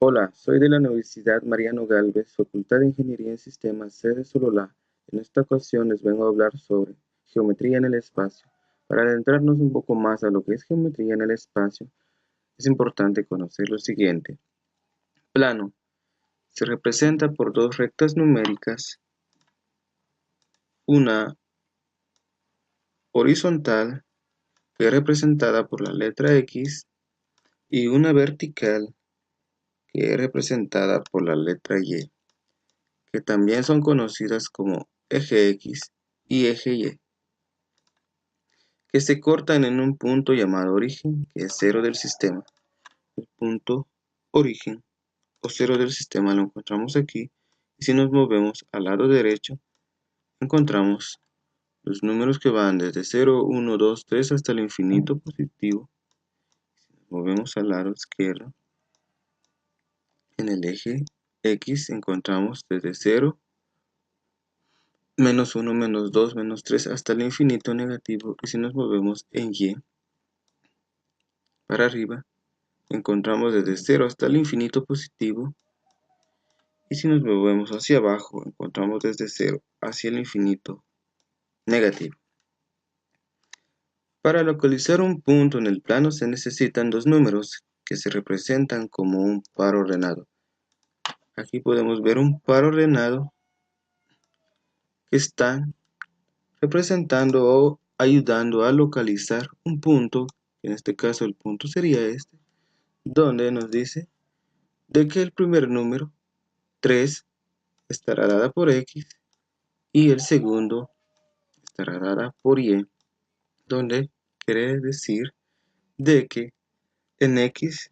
Hola, soy de la Universidad Mariano Gálvez, Facultad de Ingeniería en Sistemas, sede Sololá. En esta ocasión les vengo a hablar sobre geometría en el espacio. Para adentrarnos un poco más a lo que es geometría en el espacio, es importante conocer lo siguiente. Plano. Se representa por dos rectas numéricas, una horizontal, que es representada por la letra X, y una vertical, que es representada por la letra Y, que también son conocidas como eje X y eje Y, que se cortan en un punto llamado origen, que es cero del sistema. El punto origen o cero del sistema lo encontramos aquí, y si nos movemos al lado derecho, encontramos los números que van desde 0, 1, 2, 3 hasta el infinito positivo. Si nos movemos al lado izquierdo, en el eje X encontramos desde 0, menos 1, menos 2, menos 3 hasta el infinito negativo, y si nos movemos en Y para arriba, encontramos desde 0 hasta el infinito positivo, y si nos movemos hacia abajo, encontramos desde 0 hacia el infinito negativo. Para localizar un punto en el plano se necesitan dos números que se representan como un par ordenado. Aquí podemos ver un par ordenado que está representando o ayudando a localizar un punto, en este caso el punto sería este, donde nos dice de que el primer número, 3, estará dada por X y el segundo estará dada por Y, donde quiere decir de que en X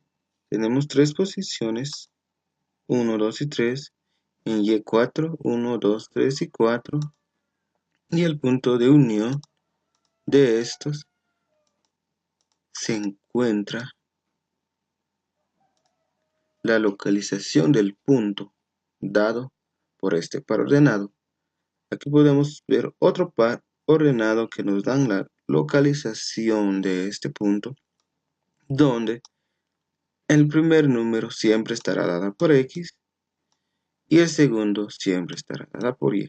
tenemos tres posiciones, 1, 2 y 3, en Y 4, 1, 2, 3 y 4, y el punto de unión de estos se encuentra la localización del punto dado por este par ordenado. Aquí podemos ver otro par ordenado que nos dan la localización de este punto, donde el primer número siempre estará dada por X y el segundo siempre estará dada por Y,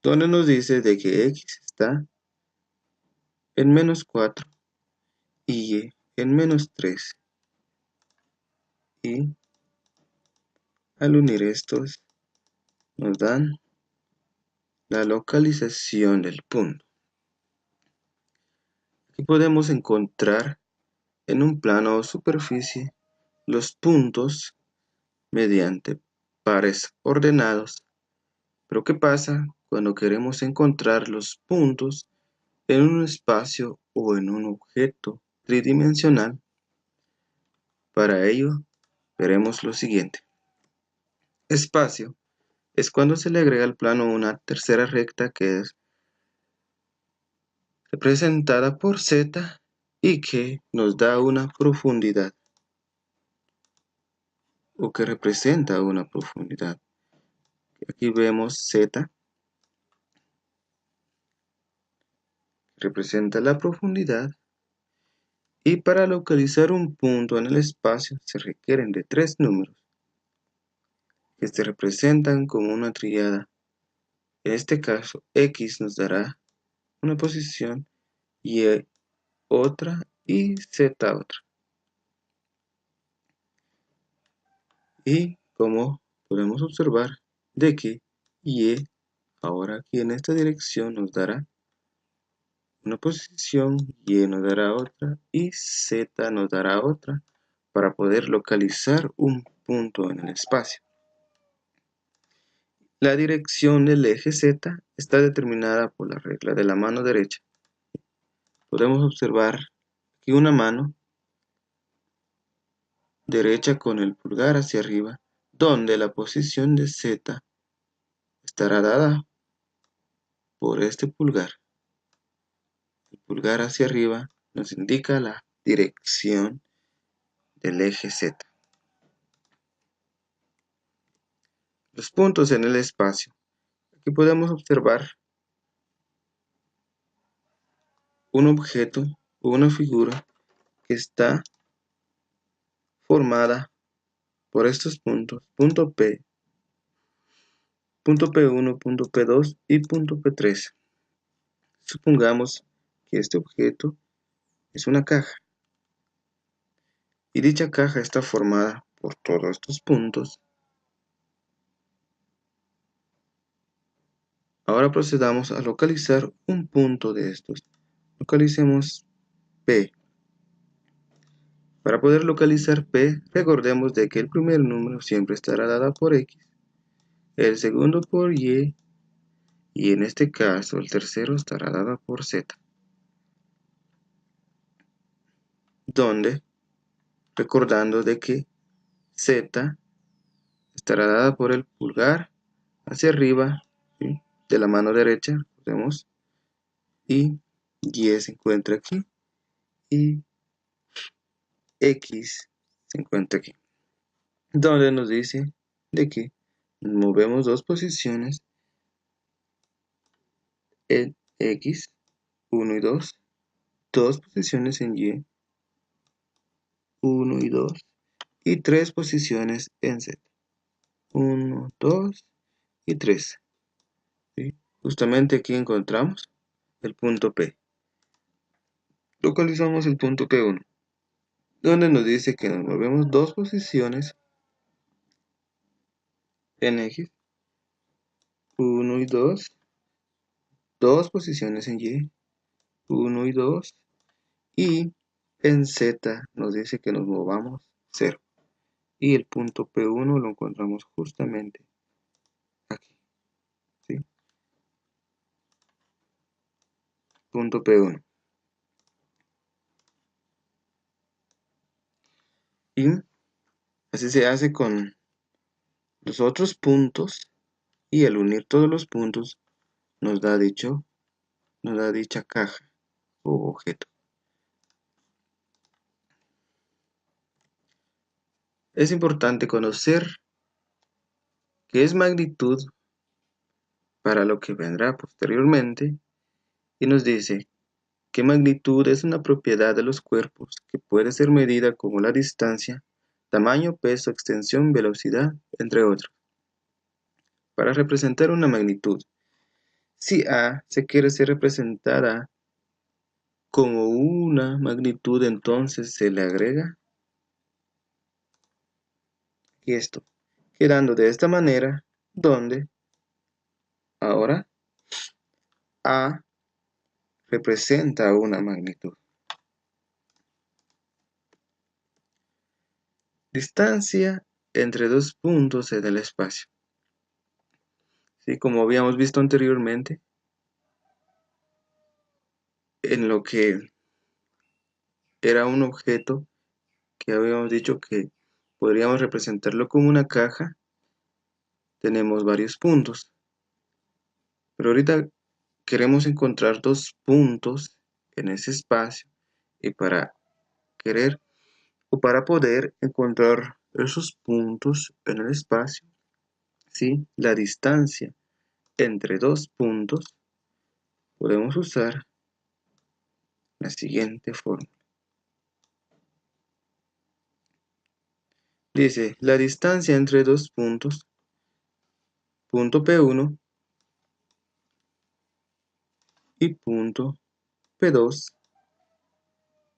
donde nos dice de que X está en menos 4 y Y en menos 3, y al unir estos nos dan la localización del punto. Aquí podemos encontrar en un plano o superficie los puntos mediante pares ordenados. Pero ¿qué pasa cuando queremos encontrar los puntos en un espacio o en un objeto tridimensional? Para ello veremos lo siguiente. Espacio es cuando se le agrega al plano una tercera recta que es representada por Z y que nos da una profundidad, o que representa una profundidad. Aquí vemos Z, representa la profundidad, y para localizar un punto en el espacio se requieren de tres números que se representan como una tríada. En este caso, X nos dará una posición, Y otra y Z otra. Y como podemos observar de que Y ahora aquí en esta dirección nos dará una posición, Y nos dará otra y Z nos dará otra, para poder localizar un punto en el espacio. La dirección del eje Z está determinada por la regla de la mano derecha. Podemos observar aquí una mano derecha con el pulgar hacia arriba, donde la posición de Z estará dada por este pulgar. El pulgar hacia arriba nos indica la dirección del eje Z. Los puntos en el espacio. Aquí podemos observar un objeto o una figura que está formada por estos puntos, punto P, punto P1, punto P2 y punto P3. Supongamos que este objeto es una caja y dicha caja está formada por todos estos puntos. Ahora procedamos a localizar un punto de estos. Localicemos P. Para poder localizar P, recordemos de que el primer número siempre estará dado por X, el segundo por Y en este caso el tercero estará dado por Z. Donde, recordando de que Z estará dada por el pulgar hacia arriba, ¿sí?, de la mano derecha, recordemos, y Y se encuentra aquí y X se encuentra aquí. Donde nos dice de que movemos dos posiciones en X, 1 y 2, dos posiciones en Y, 1 y 2, y tres posiciones en Z, 1, 2 y 3. ¿Sí? Justamente aquí encontramos el punto P. Localizamos el punto P1, donde nos dice que nos movemos dos posiciones en X, 1 y 2, dos posiciones en Y, 1 y 2, y en Z nos dice que nos movamos 0. Y el punto P1 lo encontramos justamente aquí, ¿sí? Punto P1. Y así se hace con los otros puntos, y al unir todos los puntos nos da dicha caja o objeto. Es importante conocer qué es magnitud para lo que vendrá posteriormente, y nos dice que magnitud es una propiedad de los cuerpos que puede ser medida como la distancia, tamaño, peso, extensión, velocidad, entre otros. Para representar una magnitud, si A se quiere ser representada como una magnitud, entonces se le agrega esto, quedando de esta manera, donde ahora A representa una magnitud. Distancia entre dos puntos en el espacio. ¿Sí? Como habíamos visto anteriormente, en lo que era un objeto que habíamos dicho que podríamos representarlo como una caja, tenemos varios puntos. Pero ahorita queremos encontrar dos puntos en ese espacio, y para poder encontrar esos puntos en el espacio, ¿sí?, la distancia entre dos puntos, podemos usar la siguiente fórmula. Dice, la distancia entre dos puntos, punto P1 y punto P2,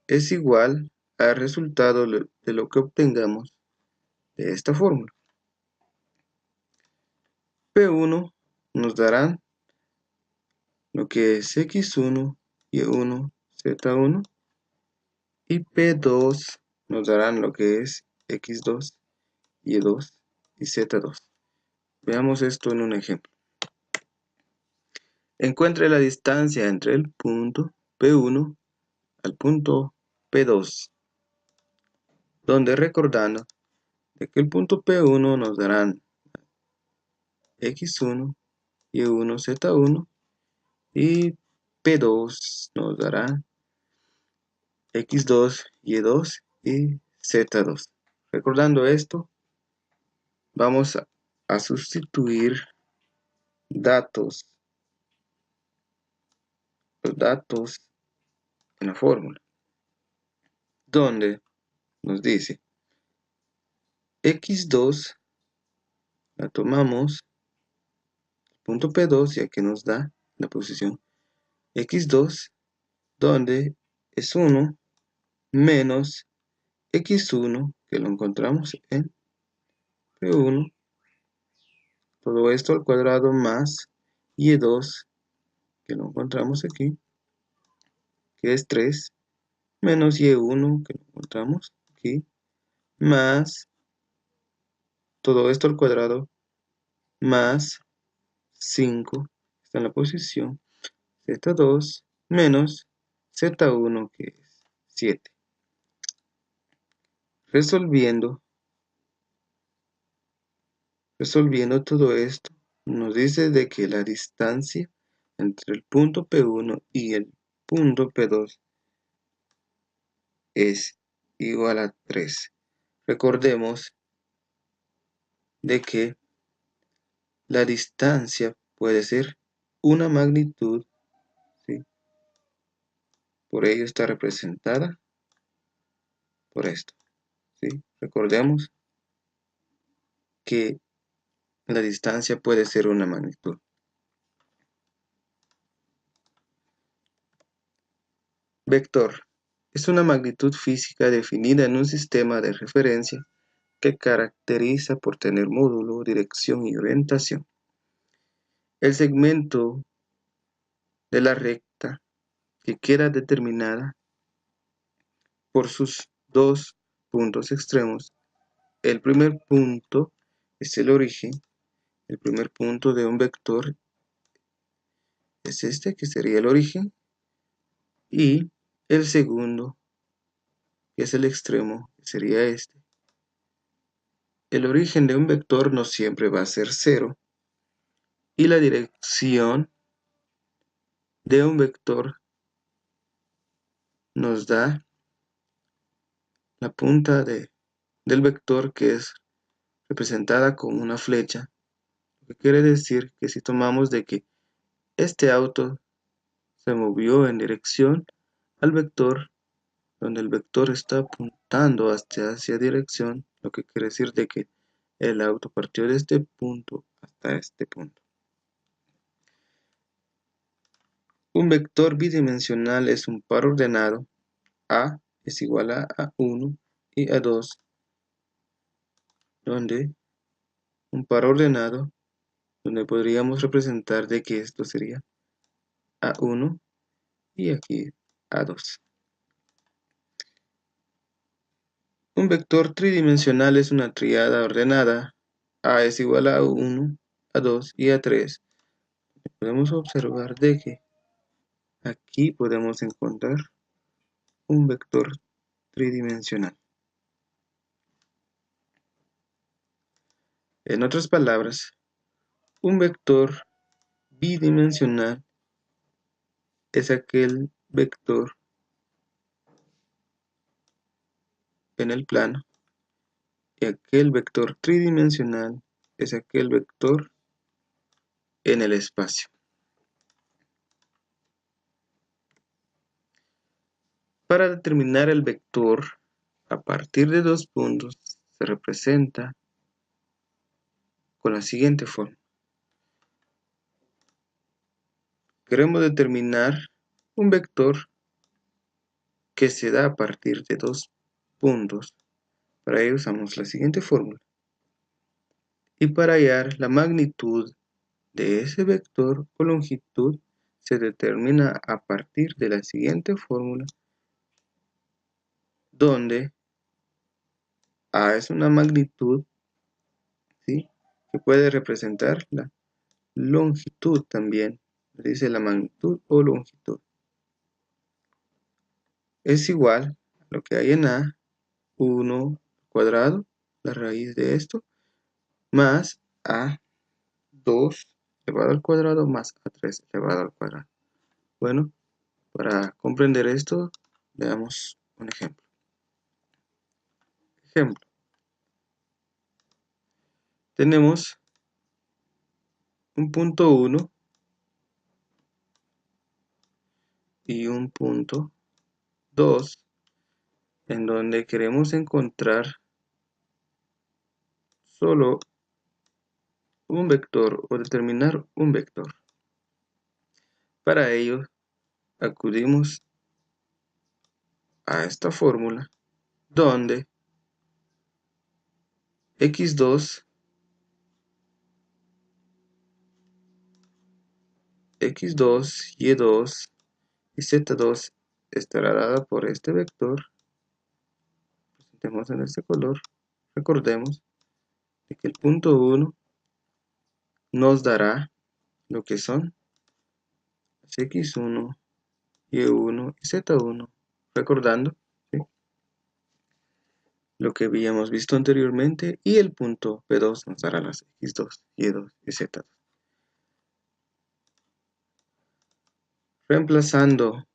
es igual al resultado de lo que obtengamos de esta fórmula. P1 nos dará lo que es X1, Y1, Z1, y P2 nos darán lo que es X2, Y2 y Z2. Veamos esto en un ejemplo. Encuentre la distancia entre el punto P1 al punto P2, donde, recordando de que el punto P1 nos darán X1, Y1, Z1, y P2 nos dará X2, Y2 y Z2. Recordando esto, vamos a sustituir los datos en la fórmula, donde nos dice x2 la tomamos, punto P2, ya que nos da la posición x2, donde es 1 menos x1, que lo encontramos en P1, todo esto al cuadrado más y2, que lo encontramos aquí, que es 3, menos y1, que lo encontramos aquí, más todo esto al cuadrado más 5, está en la posición z2, menos z1, que es 7. Resolviendo todo esto, nos dice de que la distancia entre el punto P1 y el punto P2 es igual a 3. Recordemos de que la distancia puede ser una magnitud, ¿sí? Por ello está representada por esto, ¿sí? Recordemos que la distancia puede ser una magnitud. Vector es una magnitud física definida en un sistema de referencia que caracteriza por tener módulo, dirección y orientación. El segmento de la recta que queda determinada por sus dos puntos extremos. El primer punto es el origen. El primer punto de un vector es este, que sería el origen. Y el segundo, que es el extremo, que sería este. El origen de un vector no siempre va a ser 0. Y la dirección de un vector nos da la punta del vector, que es representada con una flecha. Lo que quiere decir que si tomamos de que este auto se movió en dirección al vector, donde el vector está apuntando hacia dirección, lo que quiere decir de que el auto partió de este punto hasta este punto. Un vector bidimensional es un par ordenado. A es igual a A1 y A2, donde un par ordenado, donde podríamos representar de que esto sería A1 y aquí A2. Un vector tridimensional es una tríada ordenada. A es igual a A1, A2 y A3. Podemos observar de que aquí podemos encontrar un vector tridimensional. En otras palabras, un vector bidimensional es aquel vector en el plano y aquel vector tridimensional es aquel vector en el espacio. Para determinar el vector a partir de dos puntos se representa con la siguiente forma. Queremos determinar un vector que se da a partir de dos puntos. Para ello usamos la siguiente fórmula. Y para hallar la magnitud de ese vector o longitud se determina a partir de la siguiente fórmula, donde A es una magnitud, ¿sí?, que puede representar la longitud también. Dice la magnitud o longitud. Es igual a lo que hay en A, 1 cuadrado, la raíz de esto, más A2 elevado al cuadrado más A3 elevado al cuadrado. Bueno, para comprender esto, veamos un ejemplo. Tenemos un punto 1 y un punto 2, en donde queremos encontrar solo un vector o determinar un vector. Para ello, acudimos a esta fórmula donde x2, y2 y z2 estará dada por este vector. Presentemos en este color. Recordemos que el punto 1 nos dará lo que son x1, y1 y z1. Recordando, ¿sí?, lo que habíamos visto anteriormente, y el punto P2 nos dará las x2, y2 y z2. Reemplazando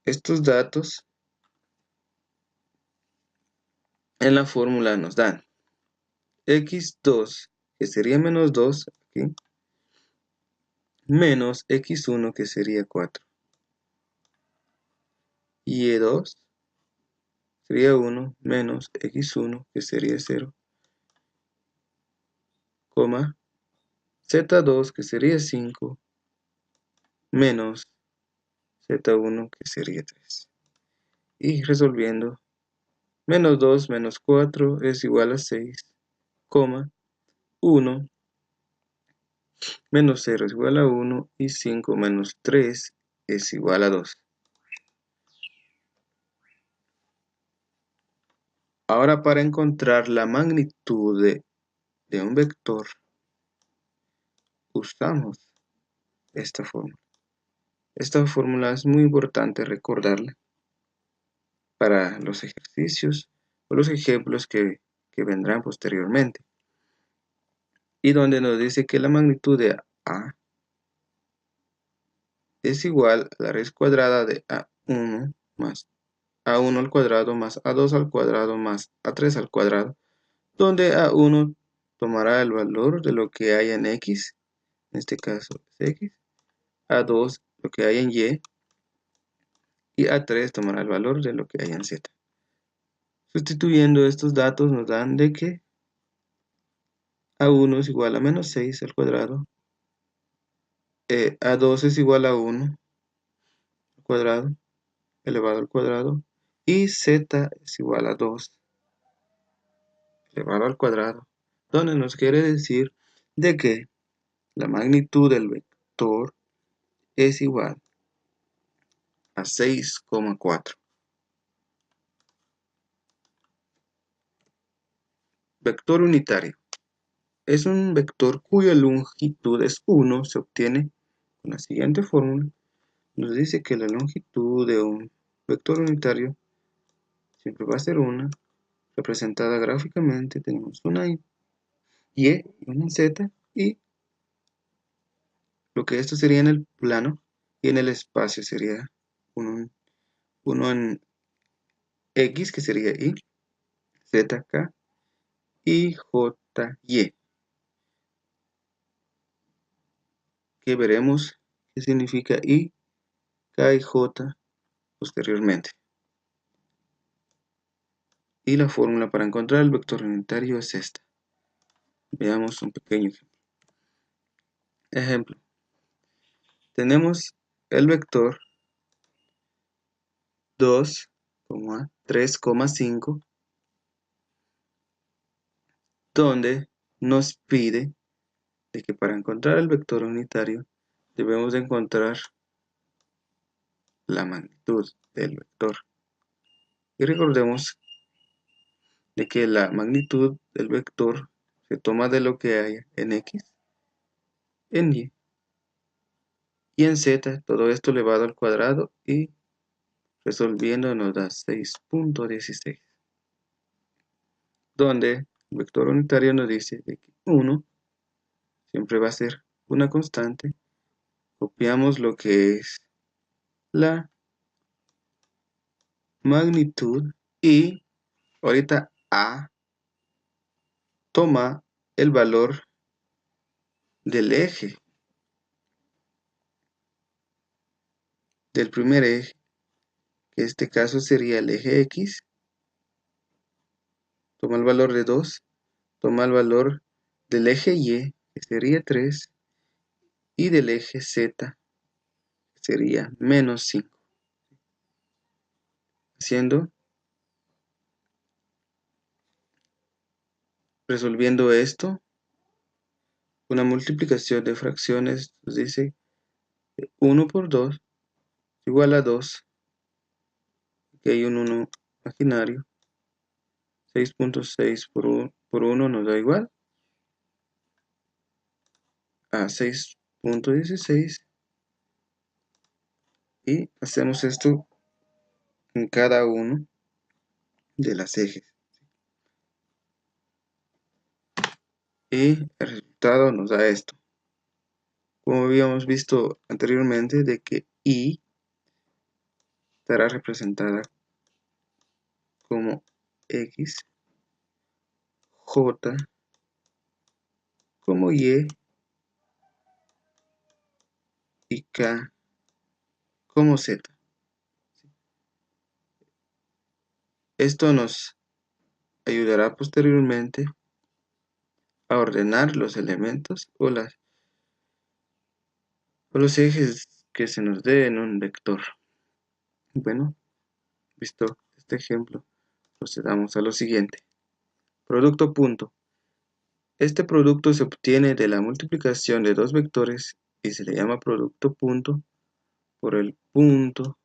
estos datos en la fórmula nos dan x2, que sería menos 2, aquí, menos x1, que sería 4. Y y2 sería 1 menos x1, que sería 0, coma, z2, que sería 5, menos z1, que sería 3. Y resolviendo, menos 2 menos 4 es igual a 6, coma, 1 menos 0 es igual a 1 y 5 menos 3 es igual a 2. Ahora, para encontrar la magnitud de un vector, usamos esta fórmula. Esta fórmula es muy importante recordarla para los ejercicios o los ejemplos que vendrán posteriormente. Y donde nos dice que la magnitud de A es igual a la raíz cuadrada de A1 más A1 al cuadrado más A2 al cuadrado más A3 al cuadrado, donde A1 tomará el valor de lo que hay en X, en este caso es X, A2 lo que hay en y A3 tomará el valor de lo que hay en Z. Sustituyendo estos datos nos dan de que A1 es igual a menos 6 al cuadrado, A2 es igual a 1 al cuadrado, elevado al cuadrado, y Z es igual a 2 elevado al cuadrado, donde nos quiere decir de que la magnitud del vector es igual a 6,4. Vector unitario. Es un vector cuya longitud es 1, se obtiene con la siguiente fórmula. Nos dice que la longitud de un vector unitario siempre va a ser 1, representada gráficamente. Tenemos una Y y una Z, y lo que esto sería en el plano, y en el espacio sería uno en X, que sería Y, Z acá, y J, Y, que veremos qué significa Y, K y J posteriormente. Y la fórmula para encontrar el vector unitario es esta. Veamos un pequeño ejemplo. Tenemos el vector 2, 3,5, donde nos pide de que para encontrar el vector unitario debemos de encontrar la magnitud del vector. Y recordemos de que la magnitud del vector se toma de lo que hay en X, en y en Z, todo esto elevado al cuadrado, y resolviendo nos da 6,16. Donde el vector unitario nos dice de que 1 siempre va a ser una constante. Copiamos lo que es la magnitud, y ahorita A toma el valor del eje, del primer eje, que en este caso sería el eje X, toma el valor de 2, toma el valor del eje Y, que sería 3, y del eje Z, que sería menos 5. Resolviendo esto, una multiplicación de fracciones nos dice 1 por 2 igual a 2. Aquí hay un 1 imaginario. 6.6 por 1 nos da igual a 6.16. Y hacemos esto en cada uno de las ejes. Y el resultado nos da esto. Como habíamos visto anteriormente, de que Y estará representada como X, J como Y y K como Z. Esto nos ayudará posteriormente a ordenar los elementos o los ejes que se nos dé en un vector. Bueno, visto este ejemplo, procedamos a lo siguiente. Producto punto. Este producto se obtiene de la multiplicación de dos vectores y se le llama producto punto por el punto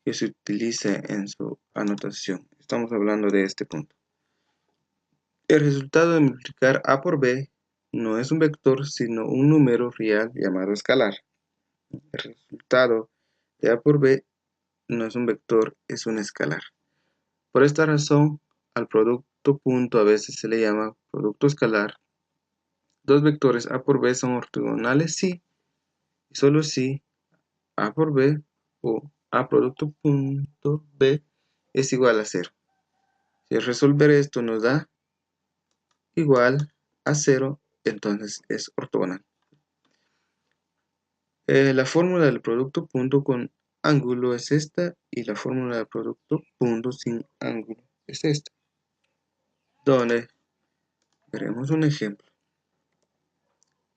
que se utiliza en su anotación. Estamos hablando de este punto. El resultado de multiplicar A por B no es un vector, sino un número real llamado escalar. El resultado de A por B no es un vector, es un escalar. Por esta razón, al producto punto a veces se le llama producto escalar. Dos vectores A por B son ortogonales si y solo si A por B o A producto punto B es igual a 0. Si al resolver esto nos da igual a 0, entonces es ortogonal. La fórmula del producto punto con ángulo es esta y la fórmula del producto punto sin ángulo es esta. Donde veremos un ejemplo.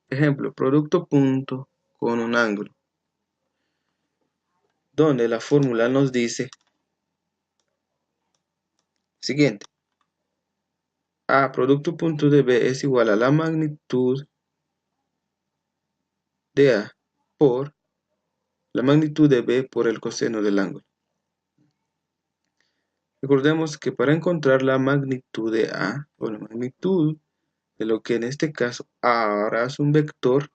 Ejemplo, producto punto con un ángulo. Donde la fórmula nos dice siguiente. A producto punto de B es igual a la magnitud de A por la magnitud de B por el coseno del ángulo. Recordemos que para encontrar la magnitud de A o la magnitud de lo que en este caso ahora es un vector,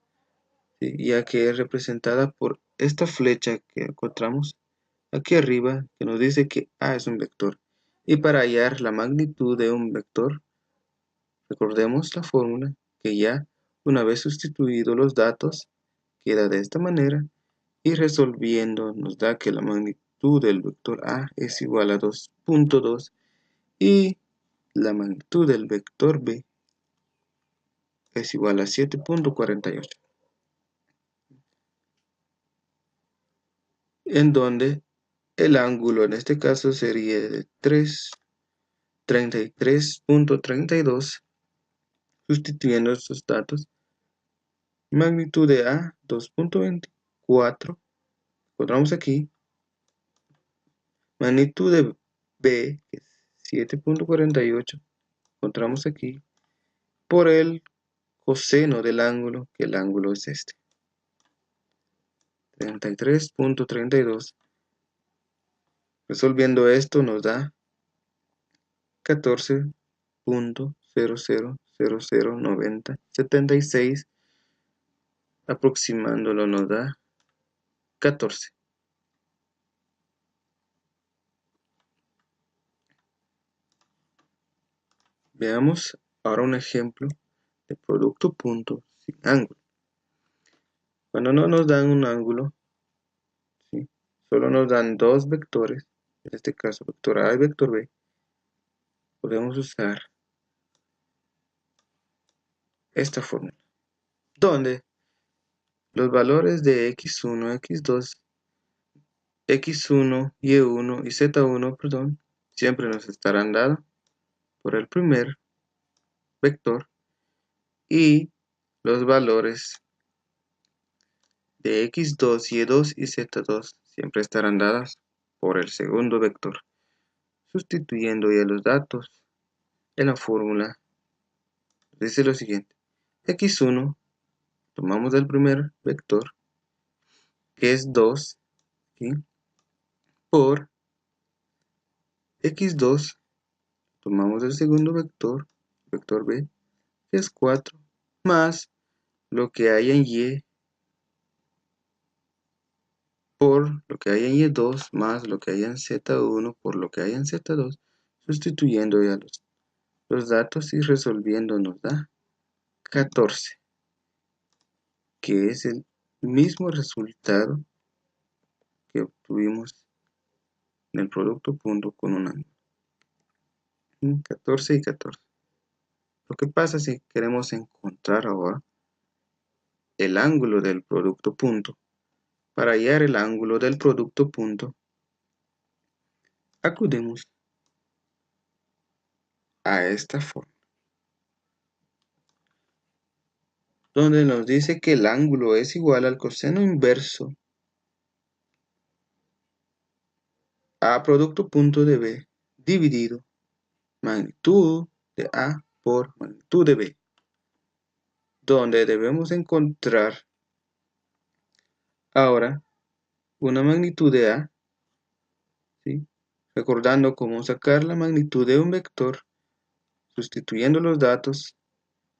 ¿sí? Ya que es representada por esta flecha que encontramos aquí arriba que nos dice que A es un vector. Y para hallar la magnitud de un vector, recordemos la fórmula que ya una vez sustituido los datos queda de esta manera y resolviendo nos da que la magnitud del vector A es igual a 2.2 y la magnitud del vector B es igual a 7.48, en donde el ángulo en este caso sería de 33.32, sustituyendo estos datos. Magnitud de A 2.24, encontramos aquí. Magnitud de B, que es 7.48, encontramos aquí. Por el coseno del ángulo, que el ángulo es este. 33.32. Resolviendo esto nos da 14.00009076. Aproximándolo nos da 14. Veamos ahora un ejemplo de producto punto sin ángulo. Cuando no nos dan un ángulo, ¿sí? Solo nos dan dos vectores, en este caso vector A y vector B, podemos usar esta fórmula, donde los valores de x1, x2, x1, y1 y z1, perdón, siempre nos estarán dados por el primer vector y los valores de x2, y2 y z2 siempre estarán dadas por el segundo vector. Sustituyendo ya los datos en la fórmula, dice lo siguiente: x1, tomamos el primer vector, que es 2, ¿sí? Por x2, tomamos el segundo vector, vector b, que es 4, más lo que hay en y, por lo que hay en y2, más lo que hay en z1, por lo que hay en z2, sustituyendo ya los datos y resolviendo nos da 14, que es el mismo resultado que obtuvimos en el producto punto con un ángulo. 14 y 14. Lo que pasa si queremos encontrar ahora el ángulo del producto punto, para hallar el ángulo del producto punto, acudimos a esta forma, donde nos dice que el ángulo es igual al coseno inverso a producto punto de B dividido magnitud de A por magnitud de B, donde debemos encontrar ahora una magnitud de A, ¿sí? Recordando cómo sacar la magnitud de un vector, sustituyendo los datos,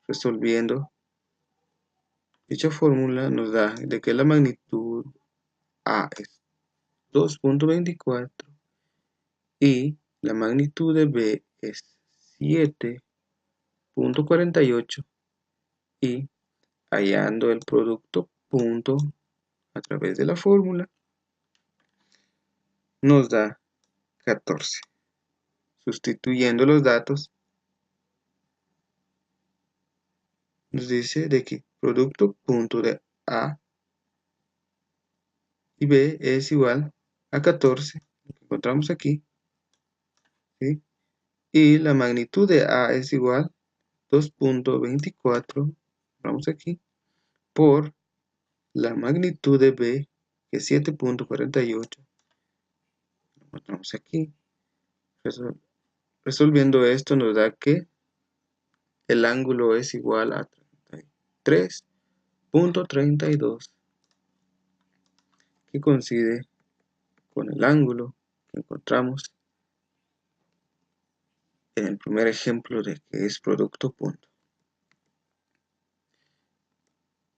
resolviendo dicha fórmula nos da de que la magnitud A es 2.24 y la magnitud de B es 7.48, y hallando el producto punto a través de la fórmula nos da 14. Sustituyendo los datos nos dice de que producto punto de A y B es igual a 14, lo que encontramos aquí, ¿sí? Y la magnitud de A es igual a 2.24, vamos aquí, por la magnitud de B, que es 7.48, lo encontramos aquí. Resolviendo esto nos da que el ángulo es igual a 33.32, que coincide con el ángulo que encontramos en el primer ejemplo de que es producto punto.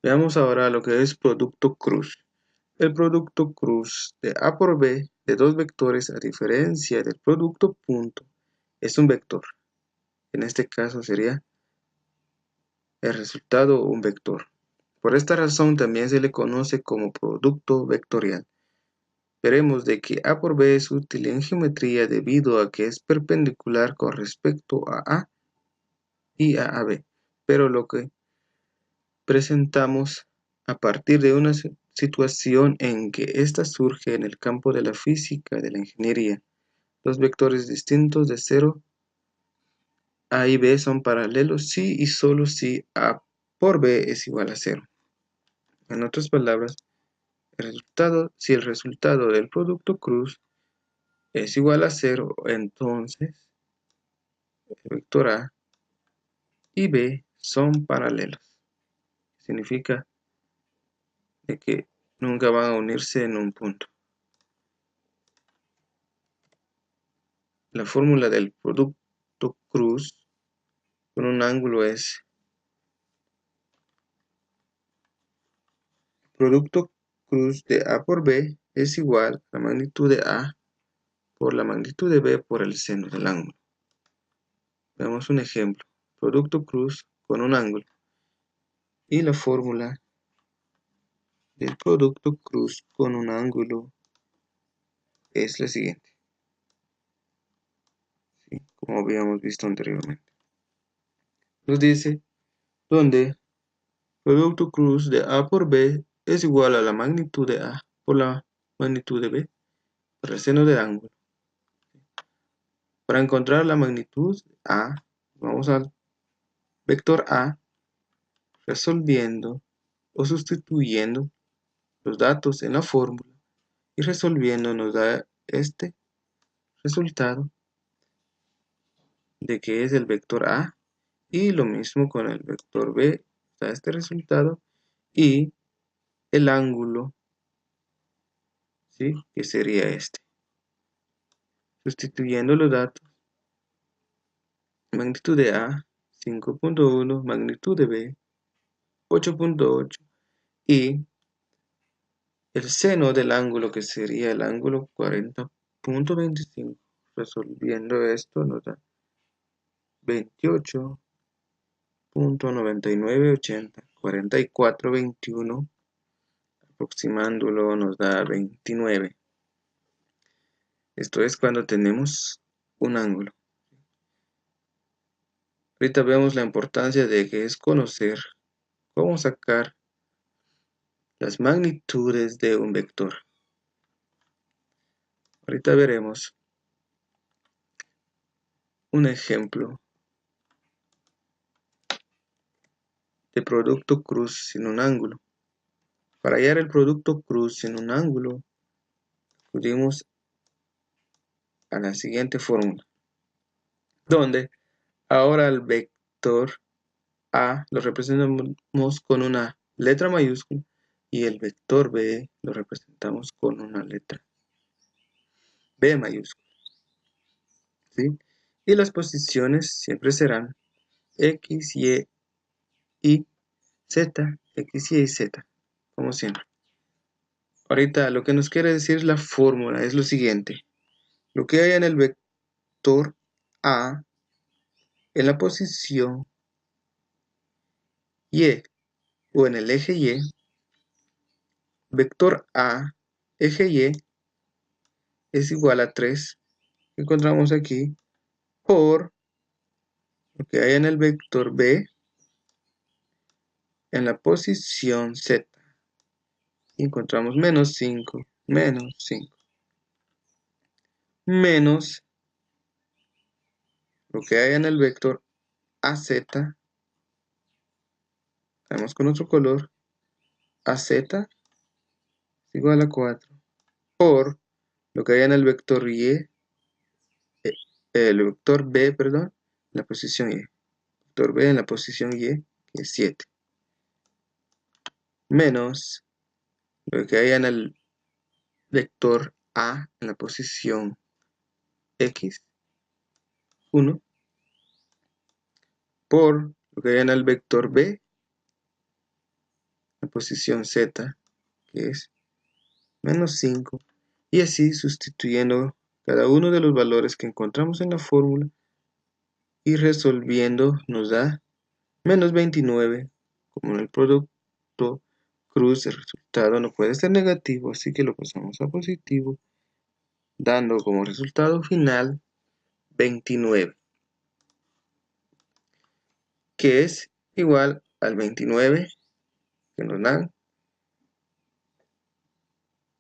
Veamos ahora lo que es producto cruz. El producto cruz de A por B de dos vectores, a diferencia del producto punto, es un vector. En este caso sería el resultado un vector. Por esta razón también se le conoce como producto vectorial. Veremos de que A por B es útil en geometría debido a que es perpendicular con respecto a A y a B, pero lo que presentamos a partir de una situación en que ésta surge en el campo de la física de la ingeniería. Los vectores distintos de 0 A y B son paralelos si y solo si A por B es igual a 0. En otras palabras, si el resultado del producto cruz es igual a 0, entonces el vector A y B son paralelos. Significa de que nunca van a unirse en un punto. La fórmula del producto cruz con un ángulo es producto cruz de A por B es igual a la magnitud de A por la magnitud de B por el seno del ángulo. Veamos un ejemplo. Producto cruz con un ángulo. Y la fórmula del producto cruz con un ángulo es la siguiente, ¿sí? Como habíamos visto anteriormente. Nos dice donde producto cruz de A por B es igual a la magnitud de A por la magnitud de B por el seno del ángulo. Para encontrar la magnitud A, vamos a vector A, resolviendo o sustituyendo los datos en la fórmula y resolviendo nos da este resultado de que es el vector A, y lo mismo con el vector B, da este resultado, y el ángulo, ¿sí?, que sería este. Sustituyendo los datos, magnitud de A 5.1, magnitud de B 8.8 y el seno del ángulo, que sería el ángulo 40.25. Resolviendo esto nos da 28.9980, 44.21, aproximándolo nos da 29. Esto es cuando tenemos un ángulo. Ahorita vemos la importancia de que es conocer cómo sacar las magnitudes de un vector. Ahorita veremos un ejemplo de producto cruz sin un ángulo. Para hallar el producto cruz sin un ángulo, acudimos a la siguiente fórmula, donde ahora el vector A lo representamos con una letra mayúscula y el vector B lo representamos con una letra B mayúscula, ¿sí? Y las posiciones siempre serán X, Y, Z, X, Y, Z, como siempre. Ahorita lo que nos quiere decir la fórmula es lo siguiente. Lo que hay en el vector A en la posición Y o en el eje Y, vector A, eje Y, es igual a 3, que encontramos aquí, por lo que hay en el vector B en la posición Z. Y encontramos menos 5, menos 5, menos lo que hay en el vector AZ, tenemos con otro color, AZ es igual a 4, por lo que hay en el vector Y, el vector B, perdón, en la posición Y. Vector B en la posición Y, que es 7. Menos lo que hay en el vector A en la posición X, 1, por lo que hay en el vector B en la posición Z, que es menos 5, y así sustituyendo cada uno de los valores que encontramos en la fórmula y resolviendo nos da menos 29. Como en el producto cruz el resultado no puede ser negativo, así que lo pasamos a positivo, dando como resultado final 29, que es igual al 29 que nos dan,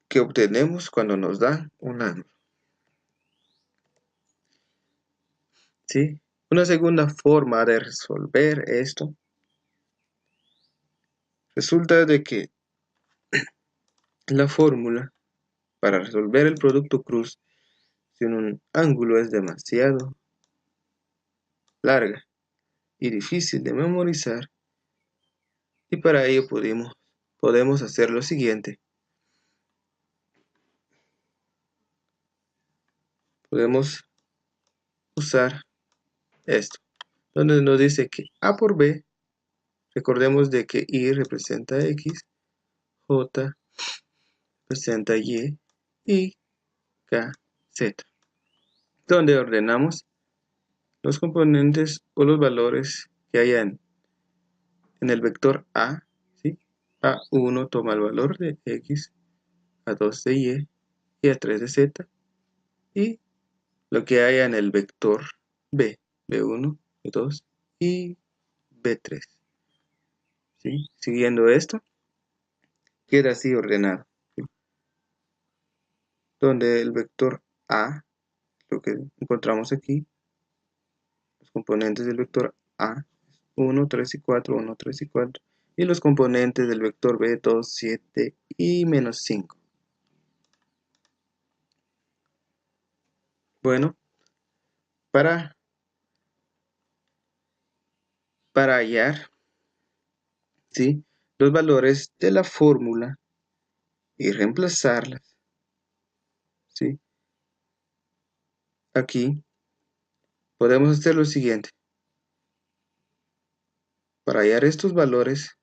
que obtenemos cuando nos dan un ángulo. ¿Sí? Una segunda forma de resolver esto resulta de que la fórmula para resolver el producto cruz sin un ángulo es demasiado larga y difícil de memorizar, y para ello podemos hacer lo siguiente. Podemos usar esto, donde nos dice que A por B, recordemos de que Y representa X, J representa y K, Z, donde ordenamos los componentes o los valores que hayan en el vector A, ¿sí? A1 toma el valor de X, A2 de y A3 de Z, y lo que haya en el vector B, B1, B2 y B3. ¿Sí? Siguiendo esto, queda así ordenado, ¿sí? Donde el vector A, lo que encontramos aquí, los componentes del vector A, 1, 3 y 4, 1, 3 y 4. Y los componentes del vector b, 2, 7 y menos 5. Bueno, para hallar, ¿sí?, los valores de la fórmula y reemplazarlas, ¿sí?, aquí podemos hacer lo siguiente. Para hallar estos valores,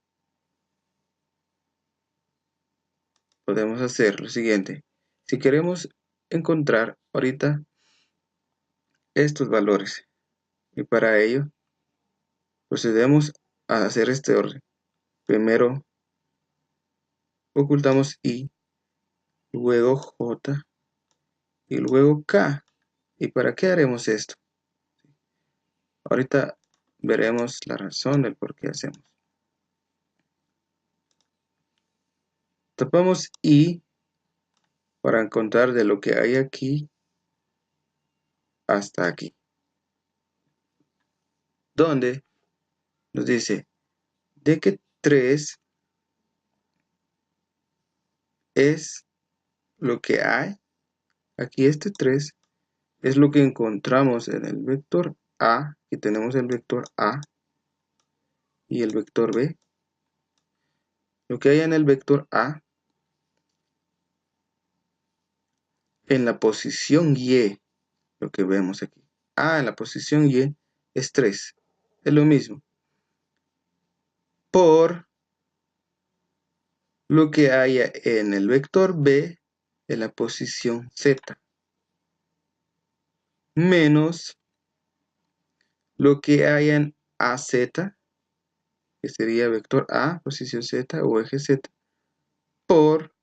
podemos hacer lo siguiente. Si queremos encontrar ahorita estos valores, y para ello procedemos a hacer este orden. Primero ocultamos I, luego J y luego K. ¿Y para qué haremos esto? Ahorita veremos la razón del por qué hacemos. Tapamos I para encontrar de lo que hay aquí hasta aquí, donde nos dice de que 3 es lo que hay. Aquí este 3 es lo que encontramos en el vector A, que tenemos el vector A y el vector B. Lo que hay en el vector A, en la posición Y, lo que vemos aquí. A en la posición Y es 3. Es lo mismo. Por lo que haya en el vector B en la posición Z. Menos lo que haya en AZ, que sería vector A, posición Z o eje Z, por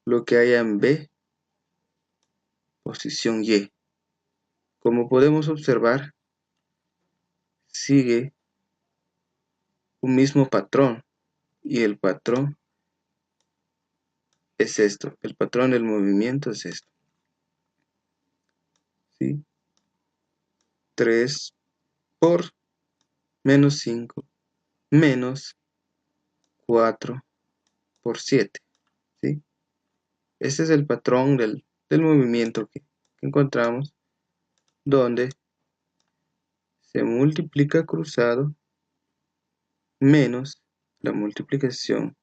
lo que haya en B, posición Y. Como podemos observar, sigue un mismo patrón, y el patrón es esto. El patrón del movimiento es esto, ¿sí? 3 por menos 5 menos 4 por 7, ¿sí? Este es el patrón del movimiento que encontramos, donde se multiplica cruzado menos la multiplicación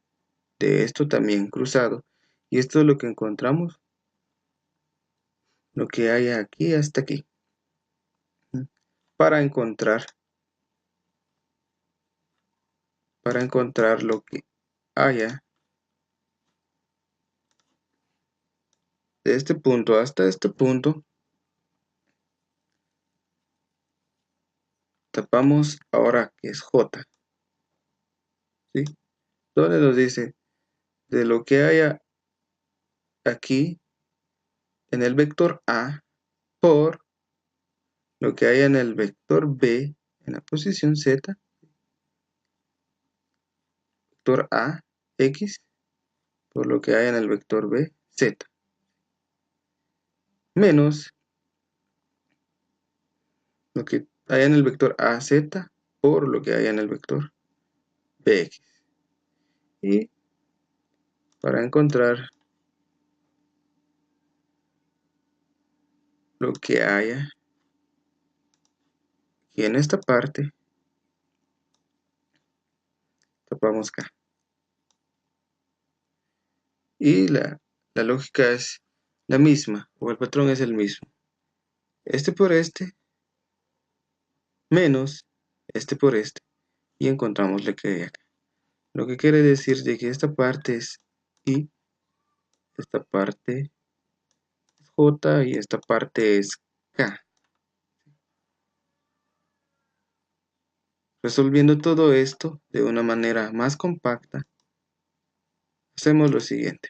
de esto también cruzado, y esto es lo que encontramos, lo que hay aquí hasta aquí. Para encontrar lo que haya de este punto hasta este punto, tapamos ahora que es J, ¿sí? Donde nos dice de lo que haya aquí en el vector A por lo que haya en el vector B en la posición Z, vector A, X, por lo que haya en el vector B, Z, menos lo que haya en el vector AZ por lo que haya en el vector BX. Y para encontrar lo que haya aquí en esta parte, tapamos K. Y la lógica es la misma, o el patrón es el mismo. Este por este, menos este por este, y encontramos lo que hay acá. Lo que quiere decir de que esta parte es I, esta parte es J y esta parte es K. Resolviendo todo esto de una manera más compacta, hacemos lo siguiente.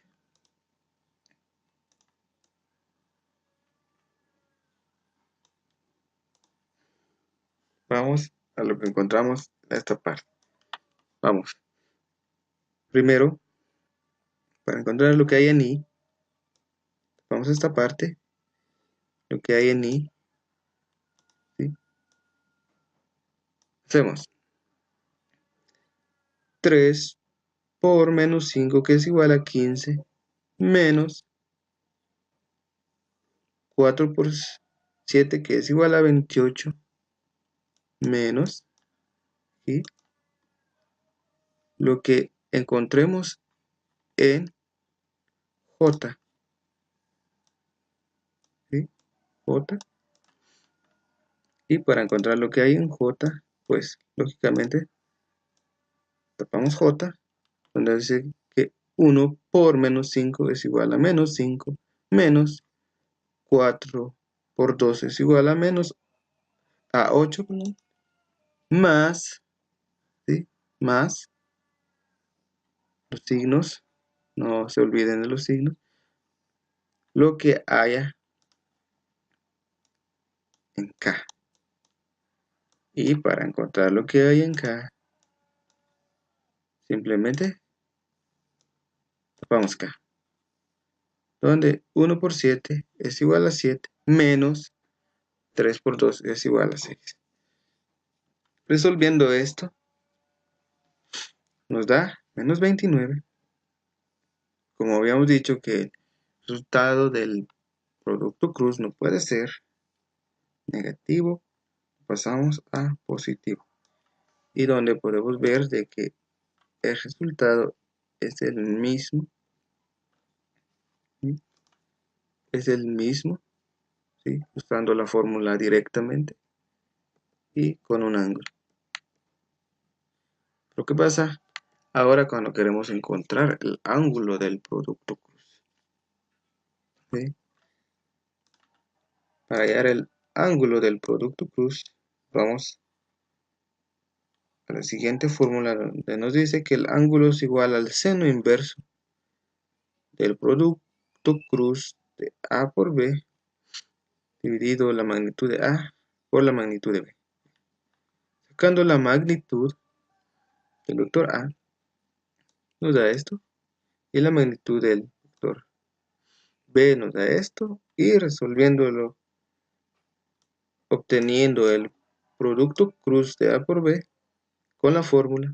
Vamos a lo que encontramos en esta parte. Vamos. Primero, para encontrar lo que hay en I, vamos a esta parte, lo que hay en I, ¿sí? Hacemos 3 por menos 5, que es igual a 15, menos 4 por 7, que es igual a 28, menos, y lo que encontremos en J, ¿sí? J, y para encontrar lo que hay en J, pues lógicamente tapamos J, donde dice que 1 por menos 5 es igual a menos 5, menos 4 por 2 es igual a menos a 8, perdón, más, ¿sí? Más los signos, no se olviden de los signos, lo que haya en K. Y para encontrar lo que hay en K, simplemente tapamos K, donde 1 por 7 es igual a 7, menos 3 por 2 es igual a 6. Resolviendo esto, nos da menos 29. Como habíamos dicho que el resultado del producto cruz no puede ser negativo, pasamos a positivo. Y donde podemos ver de que el resultado es el mismo, ¿sí? Es el mismo, ¿sí? Usando la fórmula directamente y con un ángulo. Lo que pasa ahora cuando queremos encontrar el ángulo del producto cruz, ¿sí? Para hallar el ángulo del producto cruz, vamos a la siguiente fórmula donde nos dice que el ángulo es igual al seno inverso del producto cruz de A por B dividido la magnitud de A por la magnitud de B. Sacando la magnitud del vector A nos da esto y la magnitud del vector B nos da esto, y resolviéndolo, obteniendo el producto cruz de A por B con la fórmula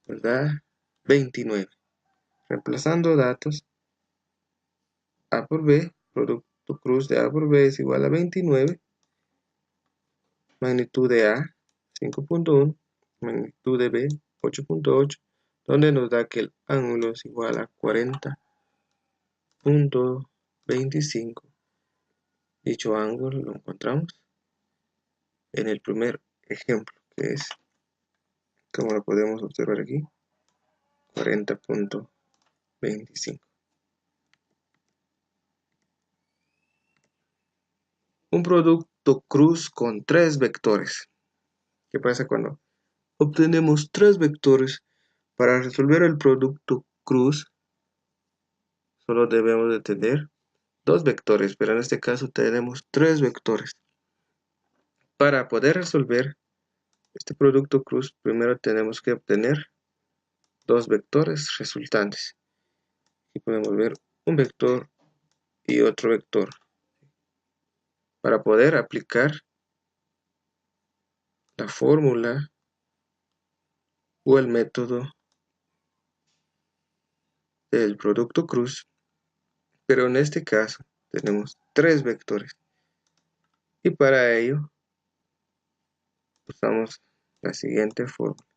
nos da 29. Reemplazando datos, A por B, producto cruz de A por B es igual a 29, magnitud de A 5.1, magnitud de B 8.8, donde nos da que el ángulo es igual a 40.25. Dicho ángulo lo encontramos en el primer ejemplo, que es, como lo podemos observar aquí, 40.25. Un producto cruz con tres vectores. ¿Qué pasa cuando obtenemos tres vectores? Para resolver el producto cruz, solo debemos de tener dos vectores, pero en este caso tenemos tres vectores. Para poder resolver este producto cruz, primero tenemos que obtener dos vectores resultantes. Aquí podemos ver un vector y otro vector. Para poder aplicar la fórmula o el método del producto cruz, pero en este caso tenemos tres vectores. Y para ello usamos la siguiente fórmula,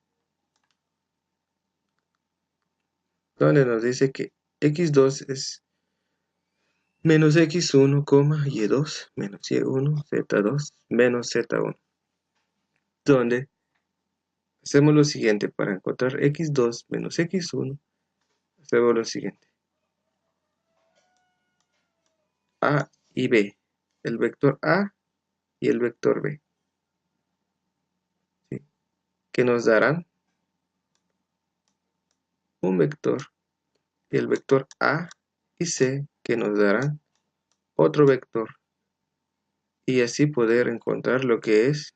donde nos dice que x2 es menos x1, y2 menos y1, z2 menos z1, donde hacemos lo siguiente. Para encontrar x2 menos x1, hacemos lo siguiente: a y b, el vector a y el vector b, ¿sí? Que nos darán un vector, y el vector a y c, que nos darán otro vector, y así poder encontrar lo que es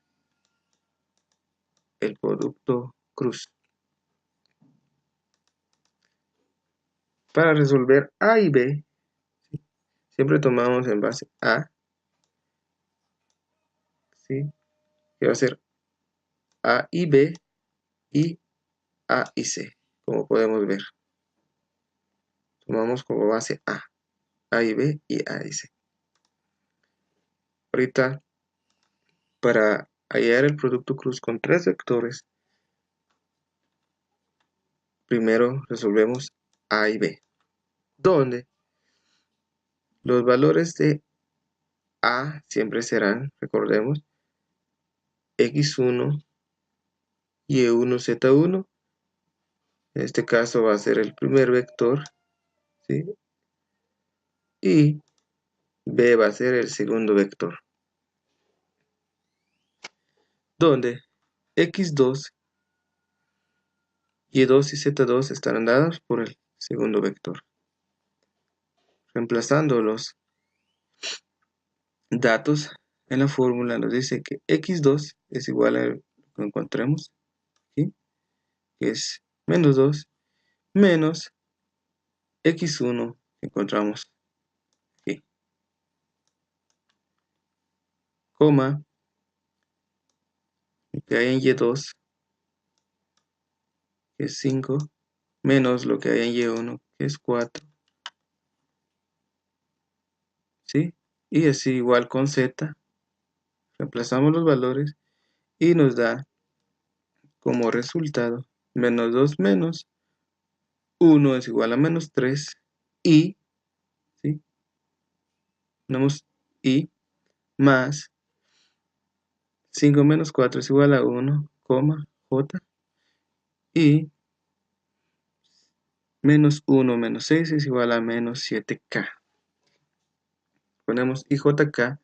el producto cruz. Para resolver a y b, ¿sí? Siempre tomamos en base a, ¿sí? Que va a ser a y b, y A y C, como podemos ver. Tomamos como base A y B y A y C. Ahorita, para hallar el producto cruz con tres vectores, primero resolvemos A y B, donde los valores de A siempre serán, recordemos, x1, y1, z1. En este caso va a ser el primer vector, ¿sí? Y B va a ser el segundo vector, donde x2, y2 y z2 estarán dados por el segundo vector. Reemplazando los datos en la fórmula, nos dice que x2 es igual a lo que encontremos aquí, que es menos 2, menos x1 que encontramos aquí, coma, lo que hay en y2, que es 5, menos lo que hay en y1, que es 4, ¿sí? Y así igual con z, reemplazamos los valores y nos da como resultado menos 2 menos 1 es igual a menos 3 y, ¿sí? Tenemos y más 5 menos 4 es igual a 1, j, y menos 1 menos 6 es igual a menos 7k. Ponemos ijk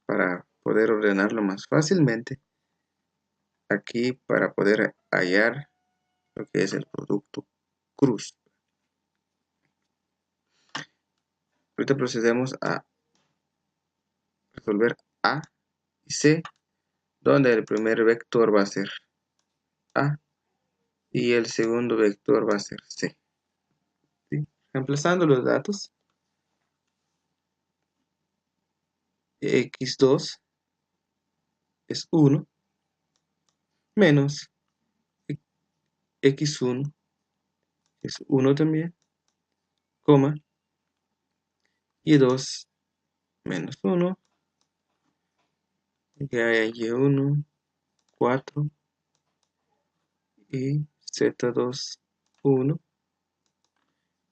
para poder ordenarlo más fácilmente aquí, para poder hallar lo que es el producto cruz. Ahorita procedemos a resolver A y C, donde el primer vector va a ser A y el segundo vector va a ser C, ¿sí? Reemplazando los datos, x2 es 1, menos x1 es 1 también, coma, y2 menos 1, que hay y1, 4, y z2, 1,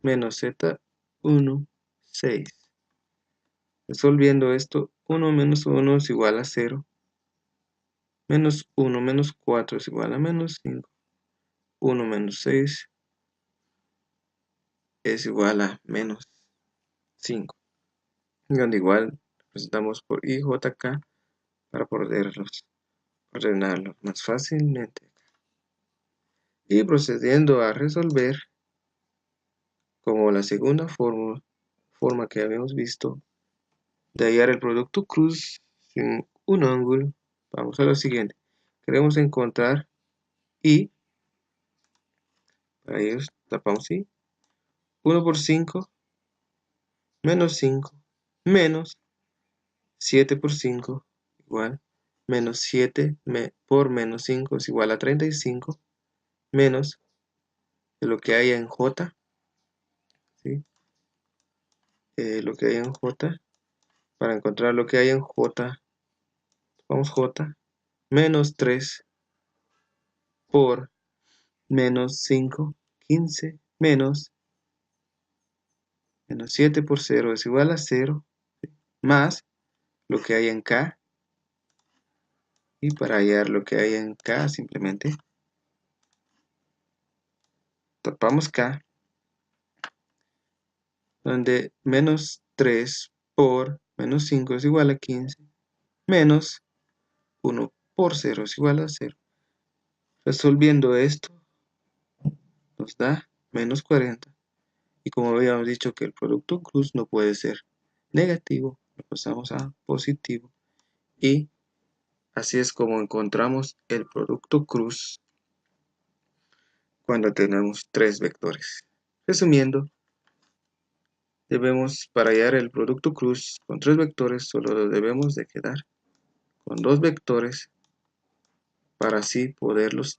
menos z1, 6. Resolviendo esto, 1 menos 1 es igual a 0, menos 1 menos 4 es igual a menos 5, 1 menos 6 es igual a menos 5. Donde igual representamos por ijk para poderlos ordenarlos más fácilmente. Y procediendo a resolver, como la segunda forma que habíamos visto de hallar el producto cruz sin un ángulo, vamos a lo siguiente. Queremos encontrar y, para ello tapamos y, 1 por 5, menos 5, menos 7 por 5, igual, menos 7 por menos 5 es igual a 35, menos de lo que hay en j, ¿sí? Lo que hay en j, para encontrar lo que hay en j, vamos j, menos 3 por menos 5, 15, menos 7 por 0 es igual a 0, más lo que hay en k, y para hallar lo que hay en k simplemente tapamos k, donde menos 3 por menos 5 es igual a 15, menos 1 por 0 es igual a 0. Resolviendo esto nos da menos 40. Y como habíamos dicho que el producto cruz no puede ser negativo, lo pasamos a positivo. Y así es como encontramos el producto cruz cuando tenemos tres vectores. Resumiendo, para hallar el producto cruz con tres vectores, solo debemos de quedar con dos vectores para así poderlos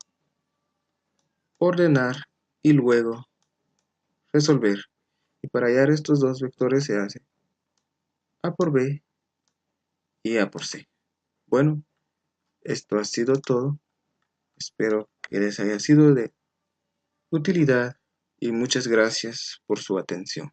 ordenar y luego resolver. Y para hallar estos dos vectores se hace A por B y A por C. Bueno, esto ha sido todo. Espero que les haya sido de utilidad y muchas gracias por su atención.